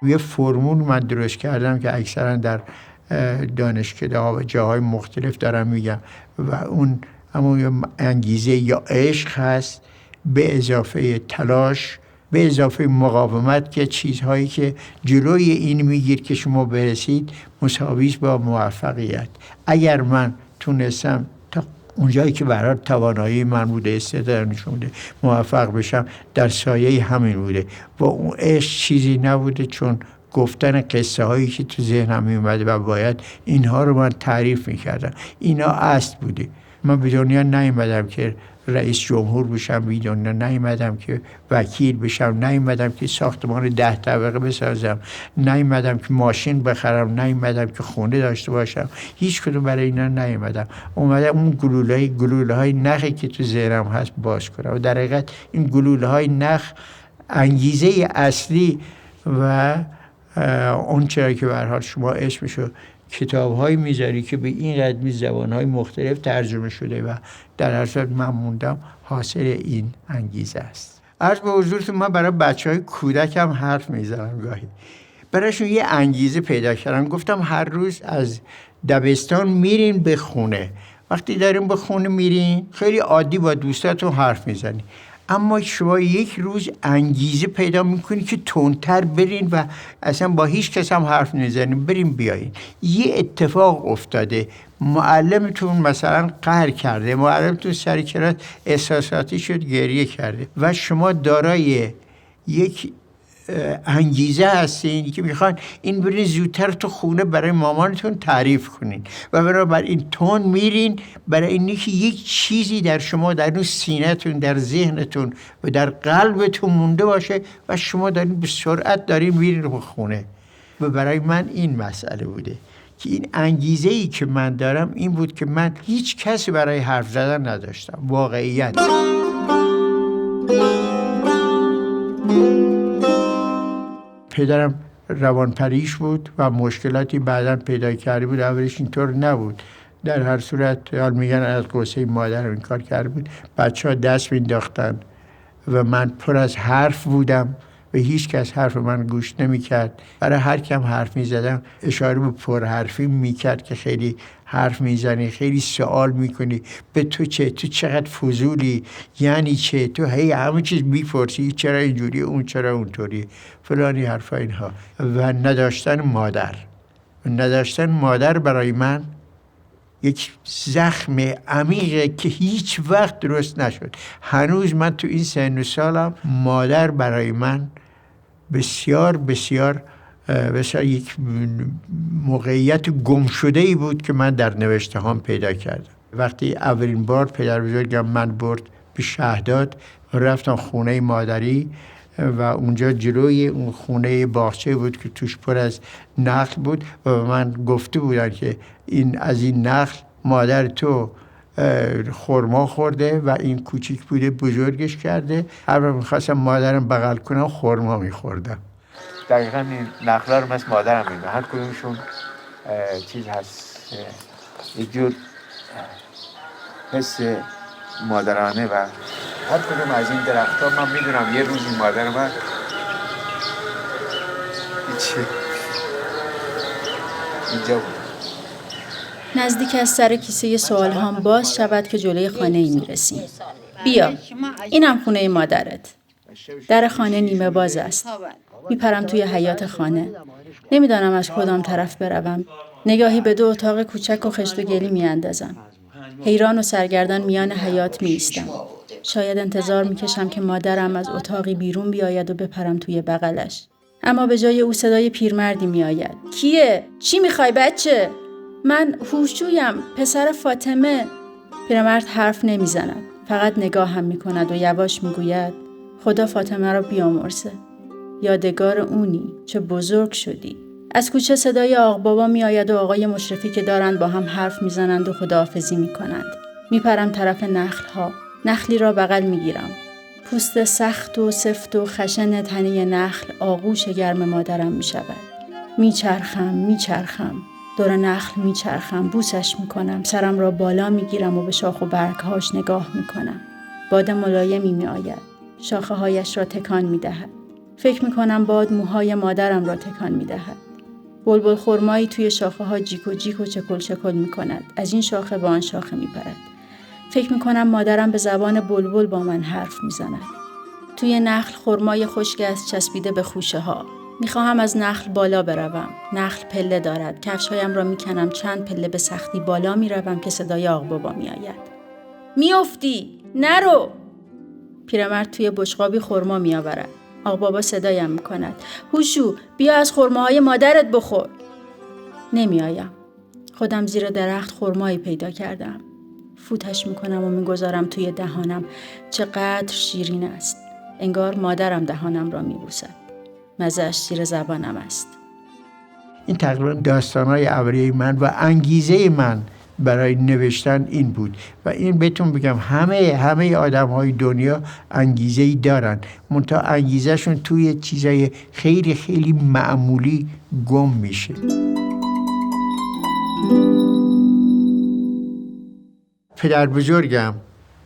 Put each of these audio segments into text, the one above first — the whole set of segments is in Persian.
یه فرمول من درست کردم که اکثرا در دانشکده‌ها و جاهای مختلف دارم میگم و اون همون انگیزه یا عشق هست به اضافه تلاش به اضافه مقاومت که چیزهایی که جلوی این میگیر که شما برسید مساوی است با موفقیت. اگر من تونستم تا اونجایی که برای توانایی من بوده استعدادم نشون بوده موفق بشم در سایه همین بوده و اون عشق چیزی نبوده چون گفتن قصه هایی که تو ذهنم می اومده و باید اینها رو من تعریف میکردم. اینا اصل بوده. من به دنیا نیومدم که رئیس جمهور بشم، به دنیا نیومدم که وکیل بشم، نیومدم که ساختمان 10 طبقه بسازم، نیومدم که ماشین بخرم، نیومدم که خونه داشته باشم. هیچ کدوم برای اینا نیومدم. اومدم اون گلوله های نخی که تو ذهنم هست باز کنم و در حقیقت این گلوله های نخ انگیزه اصلی و اون چرا که به هر حال شما اسمشو کتاب‌هایی میذاری که به این قدمی زبان‌های مختلف ترجمه شده و در هر صورت من موندم حاصل این انگیزه است. عرض به حضورتون من برای بچه‌های کودکم حرف میزنم گاهی. برایشون یه انگیزه پیدا کردم. گفتم هر روز از دبستان میرین به خونه. وقتی دارین به خونه میرین خیلی عادی با دوستاتون حرف میزنین. اما شما یک روز انگیزه پیدا میکنید که تندتر برین و اصلا با هیچ کس هم حرف نزنین، برین بیاین. یه اتفاق افتاده، معلمتون مثلا قهر کرده، معلمتون سر کلاس احساساتی شد گریه کرده و شما دارای یک انگیزه هستین که میخوان این برین زودتر تو خونه برای مامانتون تعریف کنین و بنابراین تون میرین برای اینی که یک چیزی در شما در اون سینه‌تون، در ذهنتون و در قلبتون مونده باشه و شما دارین به سرعت دارین میرین به خونه. و برای من این مسئله بوده که این انگیزه‌ای که من دارم این بود که من هیچ کسی برای حرف زدن نداشتم. واقعیت پدرم روانپریش بود و مشکلاتی بعداً پیدا کرده بود. اولش اینطور نبود. در هر صورت حال میگن از قصه مادرم این کار کرده بود. بچه‌ها دست مینداختن و من پر از حرف بودم و هیچ کس حرف من گوش نمی‌کرد. برای هر کم حرف می‌زدم اشاره به پرحرفی می‌کرد که خیلی حرف میزنی، خیلی سوال میکنی، به تو چه؟ تو چقدر فضولی؟ یعنی چه؟ تو هی همه چیز میپرسی، چرا اینجوری، اون چرا اونطوری، فلانی حرفا اینها. و نداشتن مادر برای من یک زخم عمیقه که هیچ وقت درست نشد. هنوز من تو این سن و سالم مادر برای من بسیار بسیار یک موقعیت گم شده‌ای بود که من در نوشته هام پیدا کردم. وقتی اولین بار پدر بزرگم من برد به شهداد، رفتم خونه مادری و اونجا جلوی اون خونه باغچه بود که توش پر از نخل بود و من گفته بودن که از این نخل مادر تو خرما خورده و این کوچیک بوده بزرگش کرده. هر وقت می‌خواستم مادرم بغل کنم خرما می‌خوردم. دقیقاً این نخلا رو مثل مادرم می‌بینم. هر کدومشون چیز هست، یک جور حس مادرانه و هر کدوم از این درخت‌ها من می‌دونم یه روزی مادر من اینجا بود. نزدیک از سر کیسه سوال هم باز شود که جلوی خانه ای میرسیم. بیا، اینم خونه مادرت. در خانه نیمه باز است. میپرم توی حیاط خانه. نمیدانم از کدام طرف بروم. نگاهی به 2 اتاق کوچک و خشت و گلی میاندازم. حیران و سرگردان میان حیاط میایستم. شاید انتظار میکشم که مادرم از اتاقی بیرون بیاید و بپرم توی بغلش. اما به جای او صدای پیرمردی میآید. کیه؟ چی میخوای بچه؟ من هوشجویم، پسر فاطمه. پیرمرد حرف نمیزند. فقط نگاه هم میکند و یواش میگوید خدا فاطمه را بیامرزه. یادگار اونی، چه بزرگ شدی. از کوچه صدای آق بابا می آید و آقای مشرفی که دارند با هم حرف می زنند و خداحافظی می کنند. می پرم طرف نخل‌ها. نخلی را بغل می گیرم. پوست سخت و سفت و خشن تنه نخل آغوش گرم مادرم می شود. می چرخم. دور نخل می چرخم. بوسش می کنم. سرم را بالا می گیرم و به شاخ و برگهاش نگاه می کنم. باد ملایمی می آید. شاخه هایش را تکان می دهد. فکر میکنم باد موهای مادرم را تکان میدهد. بلبل خرمایی توی شاخه ها جیک و جیک و چکل چکل میکند. از این شاخه به آن شاخه میپرد. فکر میکنم مادرم به زبان بلبل با من حرف میزند. توی نخل خرمای خشک است چسبیده به خوشه ها. میخواهم از نخل بالا بروم. نخل پله دارد. کفشهایم را میکنم چند پله به سختی بالا میروم که صدای آقبابا میآید. میافتی! نرو! پیرمرد توی بشقابی خرما میآورد. آقبابا صدایم میکند. هوشو بیا از خرماهای مادرت بخور. نمیآیم. خودم زیر درخت خرمایی پیدا کردم. فوتش میکنم و میگذارم توی دهانم. چقدر شیرین است. انگار مادرم دهانم را میبوسد. مزه‌اش زیر زبانم است. این تقریبا داستان‌های اولیه من و انگیزه من برای نوشتن این بود و این بهتون بگم همه آدم‌های دنیا انگیزه‌ای دارن، منتها انگیزه‌شون توی چیزای خیلی خیلی معمولی گم میشه. پدر بزرگم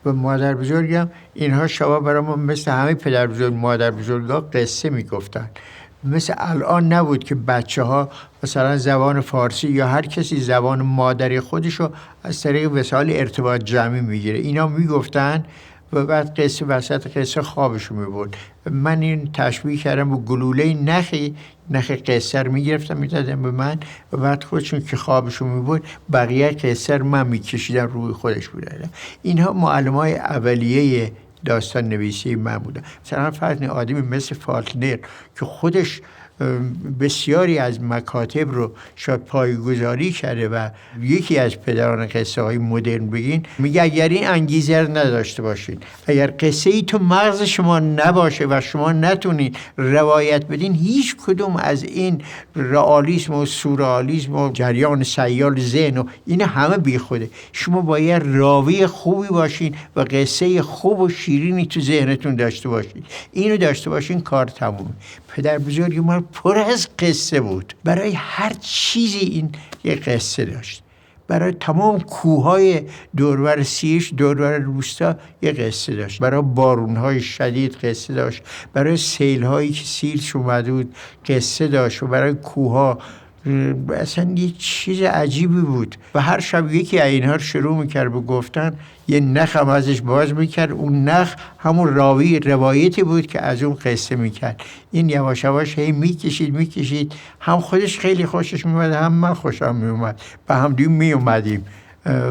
و مادر بزرگم اینها شبا برای ما مثل همه پدر بزرگ مادر بزرگا قصه میگفتن. مثل الان نبود که بچه ها مثلا زبان فارسی یا هر کسی زبان مادری خودشو از طریق وسایل ارتباط جمعی میگیره. اینا میگفتن و بعد قصه وسط قصه خوابشو میبرد. من این تشبیه کردم با گلوله نخ قصه رو میگرفتم میدادم به من و بعد خودشون که خوابشو میبرد بقیه قصه رو من میکشیدم روی خودش بودم. اینها معلمای اولیه داستان نویسی من بودن. مثلا فرض آدمی مثل فالکنر که خودش بسیاری از مکاتب رو شاید پایه‌گذاری کرده و یکی از پدران قصه های مدرن بگین میگه اگر این انگیزه رو نداشته باشین، اگر قصه ای تو مغز شما نباشه و شما نتونین روایت بدین، هیچ کدوم از این رئالیسم و سورئالیسم و جریان سیال ذهن و این همه بیخوده. شما باید راوی خوبی باشین و قصه خوب و شیرینی تو ذهنتون داشته باشین. اینو داشته باشین کار تمومه. پدر بزرگ من پر از قصه بود. برای هر چیزی این یه قصه داشت. برای تمام کوههای دوربر سیش، دوربر روستا یه قصه داشت. برای بارونهای شدید قصه داشت. برای سیلهایی که سیلش اومده بود قصه داشت. و برای کوهها اصلا یه چیز عجیبی بود و هر شب یکی از اینها رو شروع میکرد به گفتن، یه نخ هم ازش باز میکرد. اون نخ همون راوی روایتی بود که از اون قصه میکرد. این یواش یواش هی میکشید هم خودش خیلی خوشش میومد هم من خوشم میومد و هم دیگه میومدیم.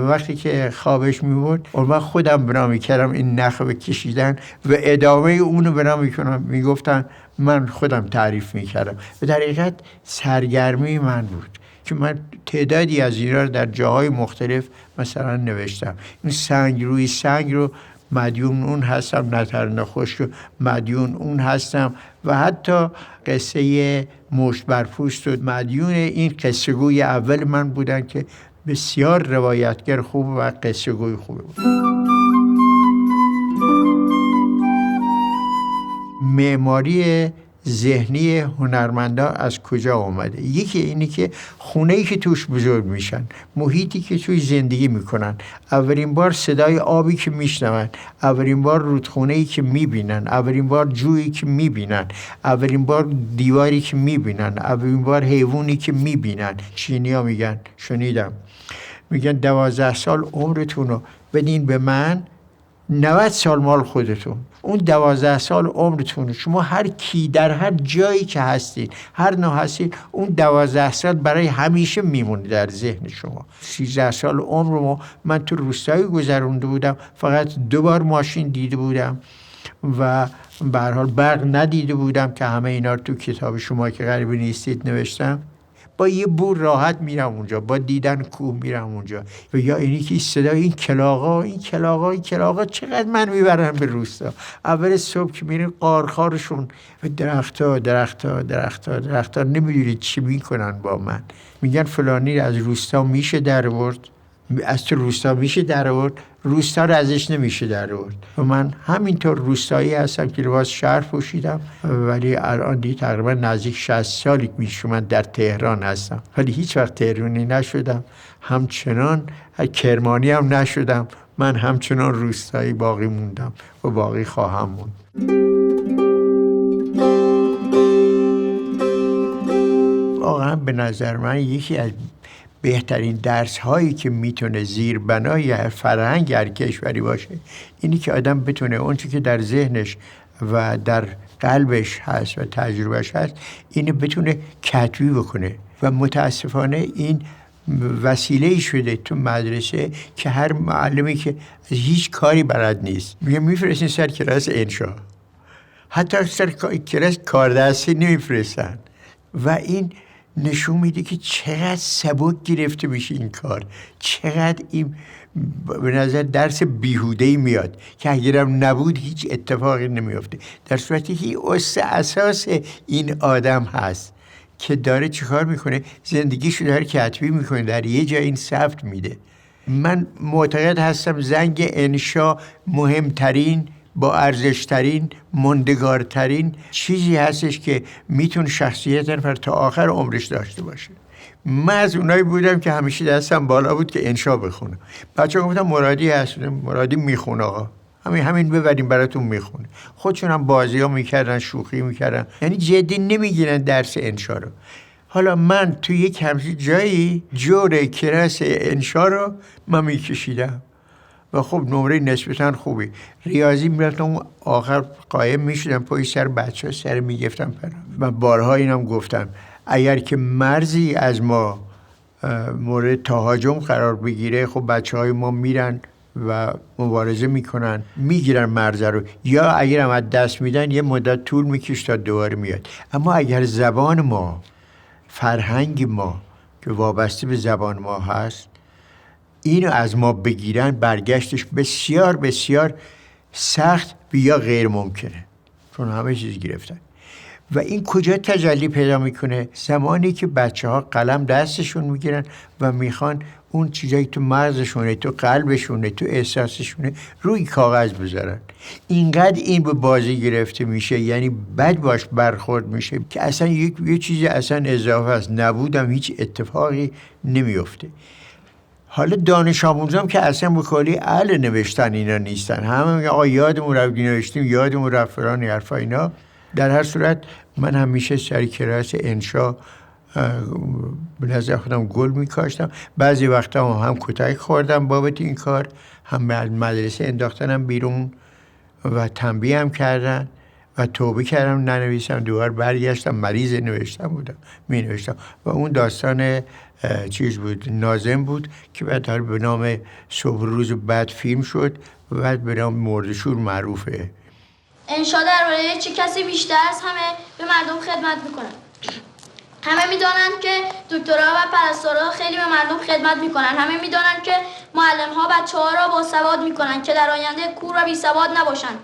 وقتی که خوابش میبرد من خودم بنا میکردم این نخ بکشیدن و ادامه اونو بنا میکنم. میگفتن من خودم تعریف میکردم و در حقیقت سرگرمی من بود که من تعدادی از اینا رو در جاهای مختلف مثلا نوشتم. این سنگ روی سنگ رو مدیون اون هستم، نتر نخوش رو مدیون اون هستم و حتی قصه مشت برپوست و مدیون این قصه گوی اول من بودن که بسیار روایتگر خوب و قصه گوی خوبه بود. معماری ذهنی هنرمندا از کجا اومده؟ یکی اینی که خونه‌ای که توش بزرگ میشن، محیطی که توی زندگی میکنن، اولین بار صدای آبی که میشنون، اولین بار رودخونه‌ای که میبینن، اولین بار جویی که میبینن، اولین بار دیواری که میبینن، اولین بار حیوانی که میبینن. چینی‌ها میگن، شنیدم، میگن 12 سال عمرتون رو بدین به من، 90 سال مال خودتون. اون 12 سال عمرتون شما هر کی در هر جایی که هستید، هر نوع هستید، اون 12 سال برای همیشه میمونه در ذهن شما. 13 سال عمرمو من تو روستایی گذرونده بودم، فقط 2 بار ماشین دیده بودم و به هر حال برق ندیده بودم که همه اینا رو تو کتاب شما که غریبه نیستید نوشتم. با یه بور راحت میرم اونجا، با دیدن کوه میرم اونجا و یا اینی که صدای این کلاغا چقدر من میبرن به روستا. اول صبح که میرین قارخارشون و درختها نمیدونید چی میکنن با من. میگن فلانی از روستا میشه در آورد، از تو روستا میشه در آورد، روستا رو ازش نمیشه در آورد. و من همینطور روستایی هستم که لباس شهر پوشیدم، ولی الان دیگه تقریبا نزدیک 60 سالی میشه من در تهران هستم، ولی هیچ وقت تهرانی نشدم، همچنان کرمانی هم نشدم. من همچنان روستایی باقی موندم و باقی خواهم موند. به نظر من یکی از بهترین درس هایی که میتونه زیربنای فرهنگ هر کشوری باشه اینی که آدم بتونه اون چیزی که در ذهنش و در قلبش هست و تجربهش هست اینو بتونه کتبی بکنه و متاسفانه این وسیله‌ای شده تو مدرسه که هر معلمی که هیچ کاری بلد نیست میفرستین سر کلاس انشا، حتی سر کلاس کاردستی نمیفرستن و این نشون میده که چقدر سبک گرفته میشه این کار، چقدر این به نظر درس بیهوده‌ای میاد که اگرم نبود هیچ اتفاقی نمیفته، در صورتی که اساس این آدم هست که داره چیکار میکنه، زندگیشو داره کتبی میکنه، در یه جای این ثبت میده. من معتقد هستم زنگ انشا مهمترین، با ارزشترین، ماندگارترین چیزی هستش که میتونه شخصیت نفر تا آخر عمرش داشته باشه. من از اونایی بودم که همیشه دستم بالا بود که انشا بخونم. بچه‌ها گفتم مرادی هست، مرادی میخونه آقا، همین ببریم براتون میخونه. خودشون هم بازی ها میکردن، شوخی میکردن، یعنی جدی نمیگیرن درس انشا رو. حالا من تو یک همچین جایی جور کلاس انشا رو من میکشیدم و خب نمره نسبتا خوبی. ریاضی میرفتم آخر قایم میشدم پای سر بچه ها سر میگفتم پرم. من بارها اینم گفتم اگر که مرزی از ما مورد تهاجم قرار بگیره خب بچه های ما میرن و مبارزه میکنن، میگیرن مرز رو، یا اگر هم از دست میدن یه مدت طول میکشه تا دوباره میاد. اما اگر زبان ما، فرهنگ ما که وابسته به زبان ما هست اینو از ما بگیرن، برگشتش بسیار بسیار سخت یا غیر ممکنه، چون همه چیز گرفتن. و این کجا تجلی پیدا میکنه؟ زمانی که بچه ها قلم دستشون میگیرن و میخوان اون چیزایی تو مغزشونه، تو قلبشونه، تو احساسشونه روی کاغذ بذارن. اینقدر این به بازی گرفته میشه، یعنی بد باش برخورد میشه که اصلا یه چیزی اصلا اضافه است، نبودم هیچ اتفاقی نمیفته. حالا دانش آموزام که اصلا بکلی اهل نوشتن اینا نیستن، همه میگن آقا یادمون رفت نوشتیم، یادمون رفت فلان حرفا اینا. در هر صورت من همیشه سر کلاس انشا به نظر خودم گل میکاشتم. بعضی وقتا هم کتک خوردم بابت این کار، هم از مدرسه انداختنم بیرون و تنبیه هم کردن و توبه کردم ننویسم، دوباره برگشتم مریض نوشتم بودم، می نوشتم. و اون داستان چیز بود، ناظم بود که بعد به نام صبح روز بعد فیلم شد و بعد به نام مردشور معروفه. انشا درباره چه کسی بیشتر از همه به مردم خدمت میکنن؟ همه میدانند که دکترها و پرستارها خیلی به مردم خدمت میکنن. همه میدانند که معلم‌ها بچه‌ها را باسواد میکنن که در آینده کور و بیسواد نباشند.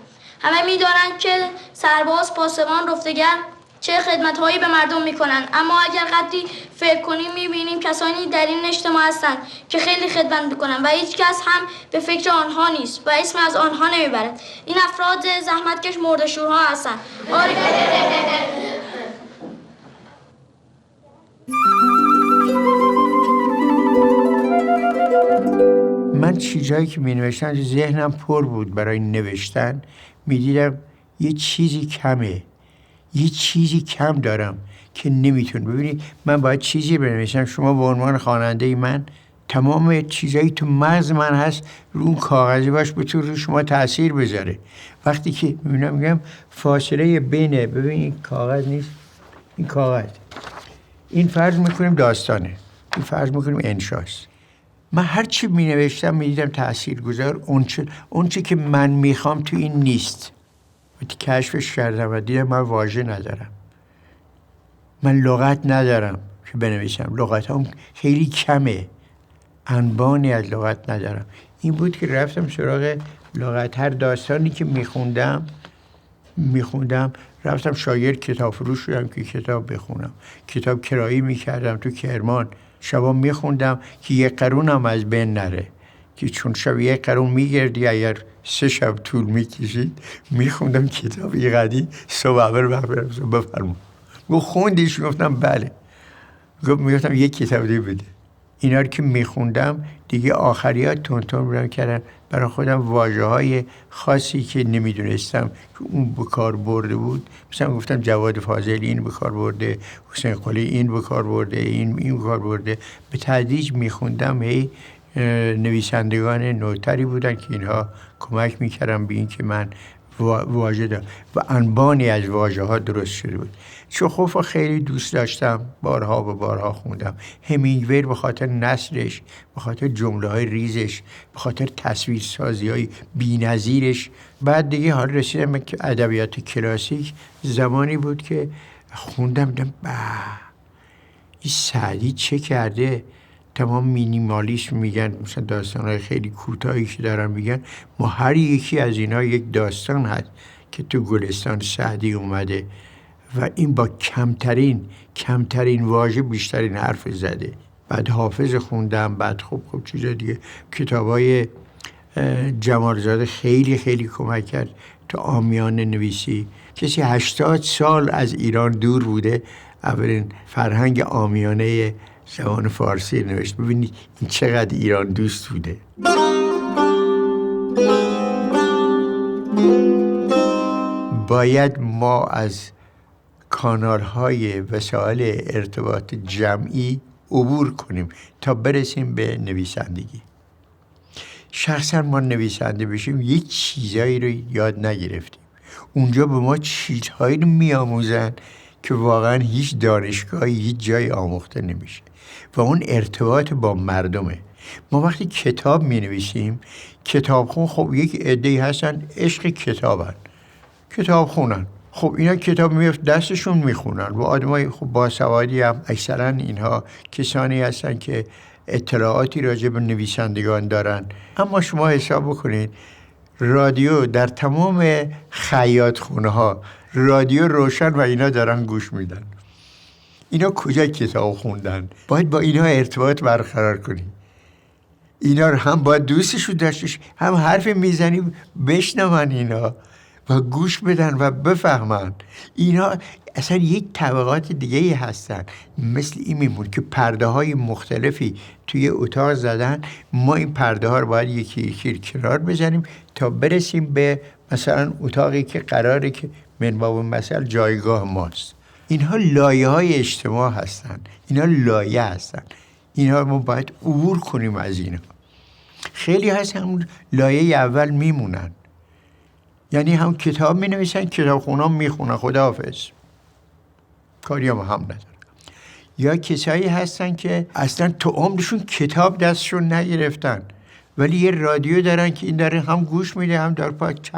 همه میدانند که سرباز، پاسبان، رفتگر چه خدمت‌هایی به مردم میکنن. اما اگر قدری فکر کنیم میبینیم کسانی در این اجتماع هستند که خیلی خدمت میکنن و هیچ کس هم به فکر آنها نیست و اسم از آنها نمیبرد. این افراد زحمتکش مرده‌شورها هستند. من چیزایی که می نوشتم ذهنم پر بود برای نوشتن، می دیدم یه چیزی کمه، یه چیزی کم دارم که نمیتونم. ببینید من باید چیزی بنویسم، شما به عنوان خواننده من تمام چیزایی تو مغز من هست رو اون کاغذی باش بتونه رو شما تأثیر بذاره. وقتی که میگم فاصله بینه، ببین این کاغذ نیست، این کاغذ، این فرض میکنیم داستانه، این فرض میکنیم انشاست. من هر چی می نوشتم می دیدم تأثیر گذار، اون چی که من میخوام تو این نیست. وقتی کشفش کردم و دیدم من واژه ندارم، من لغت ندارم که بنویسم، لغت هم خیلی کمه، انبانی از لغت ندارم. این بود که رفتم سراغ لغت. هر داستانی که میخوندم رفتم شاگرد کتاب فروش شدم که کتاب بخونم، کتاب کرایی میکردم تو کرمان، شبا میخوندم که یک قرون هم از بین نره، که چون شب یک قرون میگردی اگر 3 شب طول میکشید. میخوندم کتاب یقدی صبح بفرما. گفت خوندیش؟ گفتم بله. گفت میگفتم یک کتاب دیگه بده. اینا رو که میخوندم دیگه آخریات تون برم کردن برای خودم واژه‌های خاصی که نمیدونستم که اون به کار برده بود، مثلا گفتم جواد فاضلی این به کار برده، حسین قلی این به کار برده، این به کار برده. به تدریج میخوندم، هی نویسندگان نوتری بودن که اینها کمک میکردن به این که من واژه دارم و انبانی از واژه ها درست شده بود. چخوف خیلی دوست داشتم، بارها و بارها خوندم. همینگوی به خاطر نثرش، به خاطر جمله های ریزش، به خاطر تصویرسازی های بی‌نظیرش. بعد دیگه حال رسیدم به ادبیات کلاسیک. زمانی بود که خوندم دیدم این سعدی چه کرده. تمام مینیمالیسم میگن، مثلا داستان‌های خیلی کوتاهی که دارن میگن، ما هر یکی از اینا یک داستان هست که تو گلستان سعدی اومده و این با کمترین واژه بیشترین حرف زده. بعد حافظ خوندم، بعد خب چیزا دیگه. کتابای جمالزاده خیلی خیلی کمک کرد تو عامیانه نویسی. کسی 80 سال از ایران دور بوده، اولین فرهنگ عامیانه زبان فارسی نوشت. ببینید این چقدر ایران دوست بوده. باید ما از کانال‌های وسایل ارتباط جمعی عبور کنیم تا برسیم به نویسندگی. شخصا ما نویسنده بشیم یه چیزایی رو یاد نگرفتیم. اونجا به ما چیزهایی رو میآموزن که واقعا هیچ دانشگاهی هیچ جای آموخته نمیشه و اون ارتباط با مردمه. ما وقتی کتاب می نویسیم، کتابخون خب یک عده‌ای هستن عشق کتابن، کتاب خونن. خب اینا کتاب میفت دستشون میخونن و آدمای خب باسوادی هم اکثرا اینها کسانی هستن که اطلاعاتی راجع به نویسندگان دارن. اما شما حساب بکنید رادیو در تمام خیاطخونه ها رادیو روشن و اینا دارن گوش میدن. اینا کجا کتاب خوندن؟ باید با اینا ارتباط برقرار کنی. اینا رو هم باید دوستشون داشتش، هم حرف میزنی بشنون اینا و گوش بدن و بفهمن. اینا اصلا یک طبقات دیگه هستن. مثل این میمون که پرده های مختلفی توی اتاق زدن، ما این پرده ها رو باید یکی یکی کنار بزنیم تا برسیم به مثلا اتاقی که قراره که منباب مثل جایگاه ماست. اینها لایه های اجتماع هستن، اینا لایه هستن. اینها ما باید عبور کنیم از اینا. خیلی هستن اون لایه اول میمونن، یعنی هم کتاب می نویسن، کتاب خونام می خونن، خداحافظ، کاری هم ندارن. یا کسایی هستن که اصلا تو عمرشون کتاب دستشون نگرفتن ولی یه رادیو دارن که این داره هم گوش میده هم داره پاک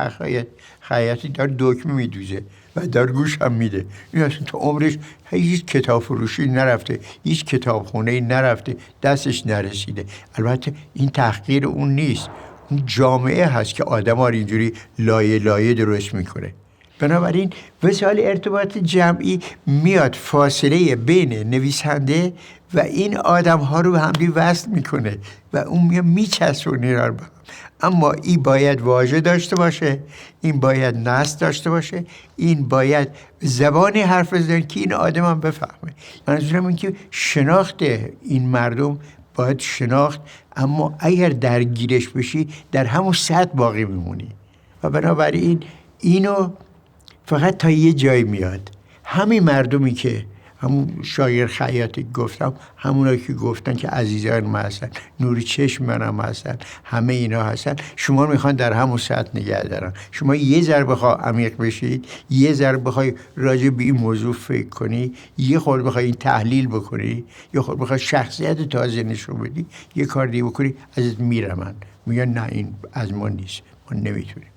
خیاطی داره دکمه میدوزه و داره گوش هم میده. این اصلا تو عمرش هیچ کتاب فروشی نرفته، هیچ کتابخونه نرفته، دستش نرسیده. البته این تحقیر اون نیست، اون جامعه هست که آدم ها اینجوری لایه لایه درست میکنه. بنابراین وسایل ارتباط جمعی میاد فاصله بین نویسنده و این آدم ها رو به هم وصل میکنه و اون میچسبونه اینا رو به هم. اما این باید واژه داشته باشه، این باید نثر داشته باشه، این باید زبانی حرف بزنه که این آدم هم بفهمه. منظورم این که شناخت این مردم باید شناخت، اما اگر درگیرش بشی در همون سطح باقی میمونی و بنابراین اینو فقط تا یه جای میاد. همین مردمی که همون شاعر خیاطی گفتم، همونایی که گفتن که عزیزان من هستن، نور چشم منم هستن، همه اینا هستن، شما میخوان در همون سطح نگه دارن. شما یه ذره بخواه عمیق بشید، یه ذره بخوای راجع به این موضوع فکر کنی، یه خورده بخوای این تحلیل بکنی، یه خورده بخوای شخصیت تازه نشون بدی، یه کار دیگه بکنی، ازت میرمن، میگن نه این از ما نیست، ما نمیتونیم.